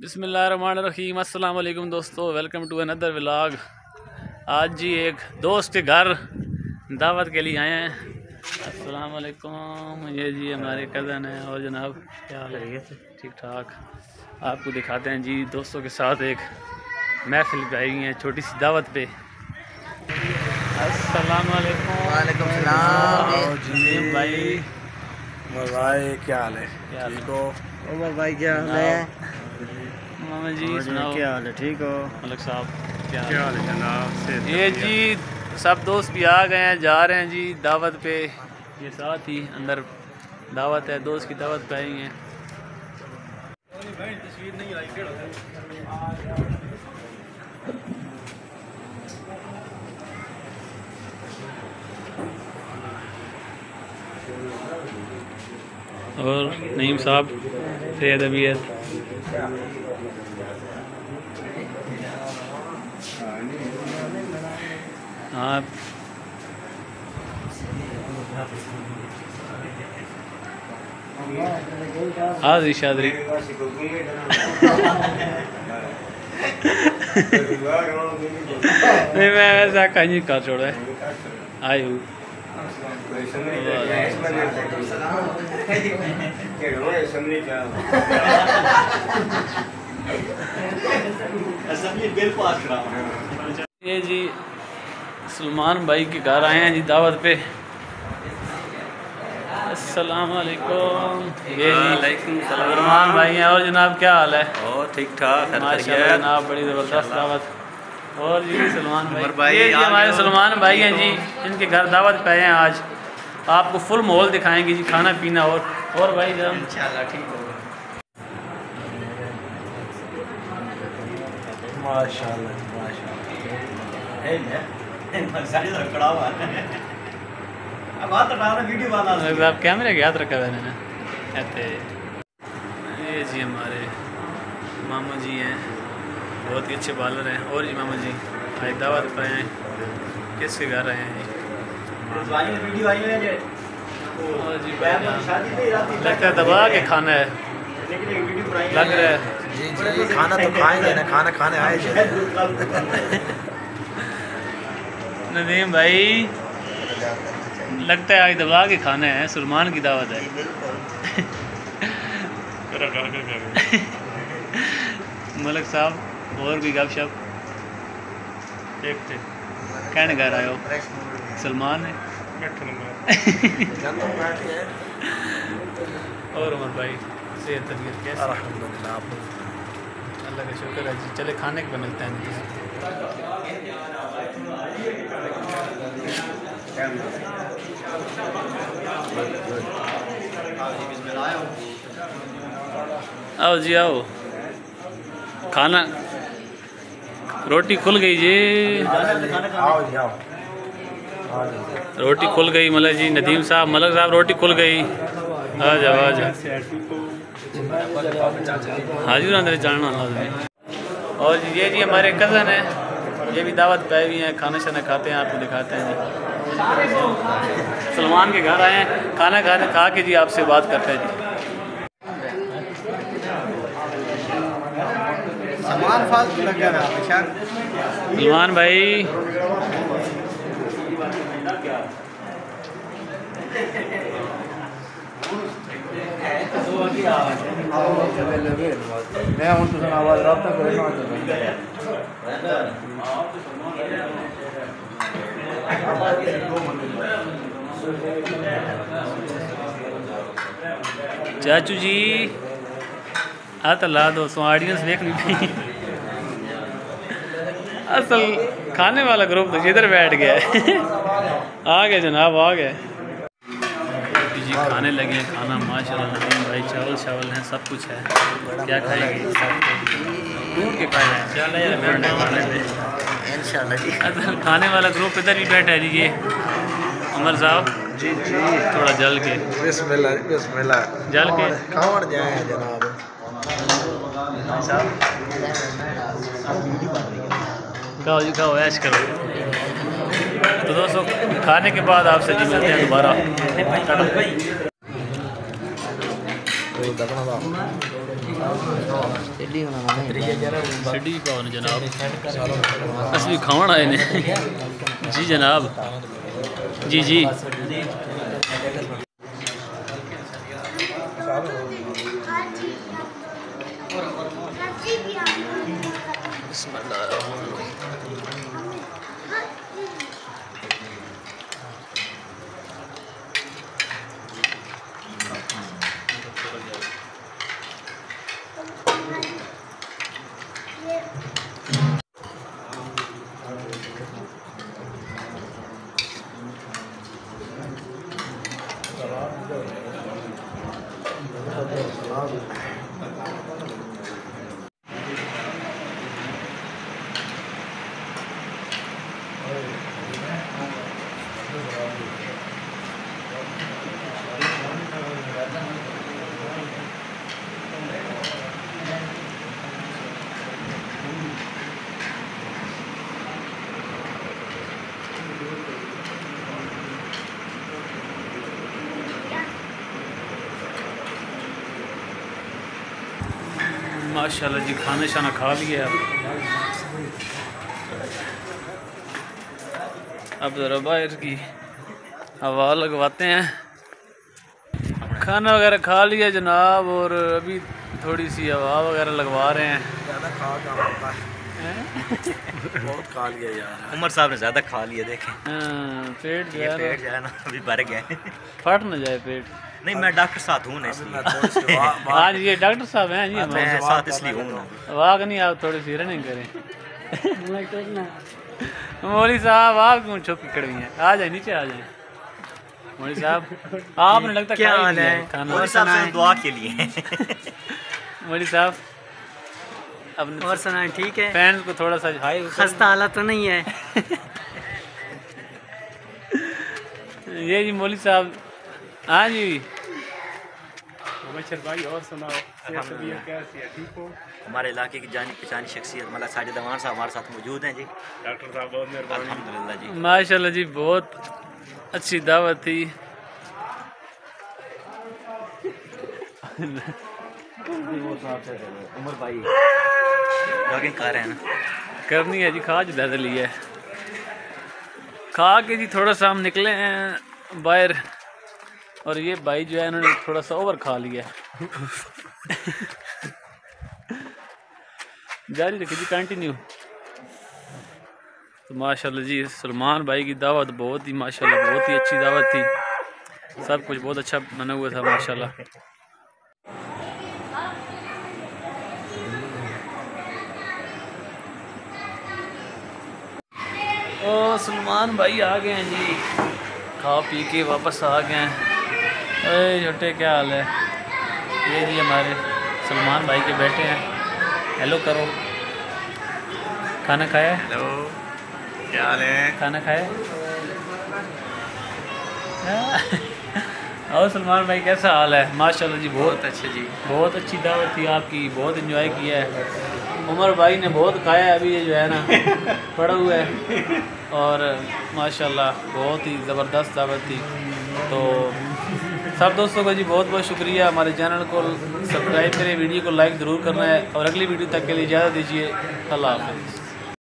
बिस्मिल्लाहिर्रहमानिर्रहीम। अस्सलाम वालेकुम दोस्तों, वेलकम टू अनदर व्लॉग। आज जी एक दोस्त के घर दावत के लिए आए हैं। अस्सलाम वालेकुम। ये जी हमारे कज़न हैं। और जनाब क्या हाल है? ठीक ठाक। आपको दिखाते हैं जी दोस्तों के साथ एक महफिल पे आई हैं, छोटी सी दावत पे। अस्सलाम वालेकुम। वालेकुम सलाम जी भाई। भाई क्या हाल है? ठीक हो उमर भाई? क्या हाल है मामा जी? सुनाओ क्या हाल है? ठीक हो मलक साहब? क्या हाल है जनाब? ये जी सब दोस्त भी आ गए हैं, जा रहे हैं जी दावत पे। ये साथ ही अंदर दावत है, दोस्त की दावत पे आई हैं। और नईम साहब सैयद अबियत। हाँ हाजी शादरी नहीं मैं ऐसा कहीं कर छोड़ा है आई हूँ। ये जी सलमान भाई के घर आए हैं जी दावत पे। अस्सलाम वालेकुम। ये जी सलमान भाई हैं। और जनाब क्या हाल है? और ठीक ठाक माशाल्लाह जनाब, बड़ी ज़बरदस्त दावत। और जी सलमान भाई, ये जी हमारे सलमान भाई हैं जी, इनके घर दावत पे आए हैं आज। आपको फुल माहौल दिखाएंगे जी, खाना पीना। और भाई जरा इंशाल्लाह ठीक होगा। माशाल्लाह आप कैमरे के हाथ रखा हुआ है ना। ये जी हमारे मामा जी हैं, बहुत ही अच्छे बालर हैं। और जी मामा जी आज दावत पर हैं, किसके घर आए हैं जी? और जी लगता है दबा के खाना है, लग रहा है। जी खाना तो खाएंगे ना, खाना खाने आए नदीम भाई लगता है आज दबा के खाना है, सलमान की दावत है। मलक साहब और भी गपशप देखते कहने घर आयो सलमान है। और उमर भाई सेहत तबीयत कैसी? अल्हम्दुलिल्लाह, अल्लाह का शुक्र है जी। चले खाने के मिलते हैं। आओ जी आओ, खाना रोटी खुल गई जी। रोटी खुल गई मलक जी। नदीम साहब, मलक साहब रोटी खुल गई। आ जाओ आ जाओ, हाजिर अंदर जाना। और ये जी हमारे कज़न हैं, ये भी दावत पे हुई हैं, खाना शाना खाते हैं, आपको दिखाते हैं जी। सलमान के घर आए हैं, खाना खा के जी आपसे बात करते हैं जी। सलमान भाई चाचू जी हाथ ला दो, सो ऑडियंस देख ली। असल खाने वाला ग्रुप तो इधर बैठ गया है। आ गए जनाब, आ गए जी, खाने लगे हैं खाना। माशाल्लाह नदीम भाई चावल चावल हैं, सब कुछ है। क्या खाएंगे? दूर के खाए हैं इंशाल्लाह जी। असल खाने वाला ग्रुप इधर भी बैठा है जी। ये उमर साहब जी थोड़ा जल के बिस्मिल्लाह जल के खावर जाए जनाब। खाओ जी खाओ, ऐश करो। तो दोस्तों खाने के बाद आपसे जी मिलते हैं दोबारा। सिड्डी पाओ जनाब, असली खावन आए ने। जी जनाब, जी जी। माशाल्लाह जी, खाना शाना खा लिया। अब ज़रा बाहर की हवा लगवाते हैं। खाना वगैरह खा लिया जनाब, और अभी थोड़ी सी हवा वगैरह लगवा रहे हैं। ज़्यादा खा क्या होता है? बहुत खा लिया यार। उमर साहब ने ज़्यादा खा लिया, देखें। पेट जो है ना अभी भर गया, फट न जाए पेट। नहीं, मैं डॉक्टर साथ हूँ ना, इसलिए। आज ये डॉक्टर साहब हैं जी, मैं साथ इसलिए हूँ ना। वाक नहीं, आप थोड़ी सी रनिंग करें। मौली साहब आप क्यों छुप के खड़े हैं? आ जाए, नीचे आ जाए। मौली साहब आपने लगता क्या हाल है? खाना साहब दुआ के लिए। मौली साहब अब और सुनाए, ठीक है? फैंस को थोड़ा सा हाई, खस्ता हालत तो नहीं है? ये जी मौली साहब। हाँ जी भाई, और सुनाओ, कैसी है? ठीक हो? हमारे इलाके की जानी पहचानी शख्सियत मतलब साजिद अमान साहब हमारे साथ मौजूद हैं जी। डॉक्टर साहब बहुत मेहरबानी। अल्हम्दुलिल्लाह जी, माशाल्लाह जी, बहुत अच्छी दावत थी। उमर भाई जॉगिंग कर रहे हैं ना, करनी है जी, खा जो दर्द लिया है। खा के जी थोड़ा सा हम निकले हैं बाहर, और ये भाई जो है इन्होंने थोड़ा सा ओवर खा लिया। जारी रखिए जी, कंटिन्यू। तो माशाल्लाह जी, सलमान भाई की दावत बहुत ही माशाल्लाह बहुत ही अच्छी दावत थी। सब कुछ बहुत अच्छा बना हुआ था माशाल्लाह। ओ सलमान भाई आ गए हैं जी, खा पी के वापस आ गए हैं। अरे छोटे क्या हाल है? ये जी हमारे सलमान भाई के बेटे हैं। हेलो करो। खाना खाया? हेलो, क्या हाल है? खाना खाया? और सलमान भाई कैसा हाल है? माशाल्लाह जी, बहुत अच्छे जी, बहुत अच्छी दावत थी आपकी, बहुत एंजॉय किया है। उमर भाई ने बहुत खाया है, अभी ये जो है ना पड़ा हुआ है, और माशाल्लाह बहुत ही ज़बरदस्त दावत थी। तो सब दोस्तों का जी बहुत बहुत शुक्रिया। हमारे चैनल को सब्सक्राइब करें, वीडियो को लाइक ज़रूर करना है, और अगली वीडियो तक के लिए इजाज़त दीजिए। अल्लाह हाफ़िज़।